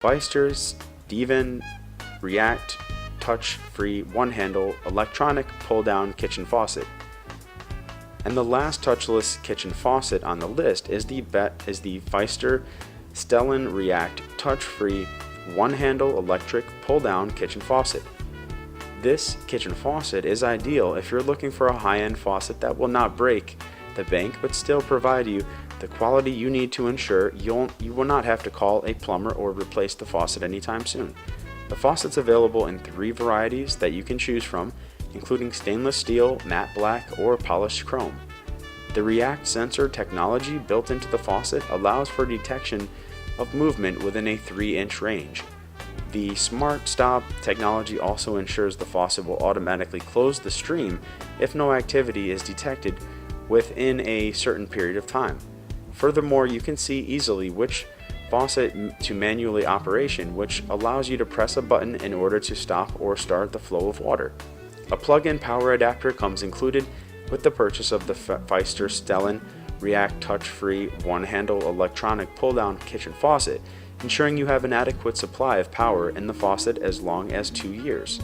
Pfister Stellen React Touch-Free One-Handle Electronic Pull-Down Kitchen Faucet. And the last touchless kitchen faucet on the list is the Pfister Stellen React Touch-Free One-Handle Electric Pull-Down Kitchen Faucet. This kitchen faucet is ideal if you're looking for a high-end faucet that will not break the bank but still provide you the quality you need to ensure you will not have to call a plumber or replace the faucet anytime soon. The faucet's available in 3 varieties that you can choose from, including stainless steel, matte black, or polished chrome. The React sensor technology built into the faucet allows for detection of movement within a 3-inch range. The SmartStop technology also ensures the faucet will automatically close the stream if no activity is detected within a certain period of time. Furthermore, you can see easily which faucet to manually operation, which allows you to press a button in order to stop or start the flow of water. A plug-in power adapter comes included with the purchase of the Pfister Stellen React Touch-Free One-Handle Electronic Pull-Down Kitchen Faucet, ensuring you have an adequate supply of power in the faucet as long as 2 years.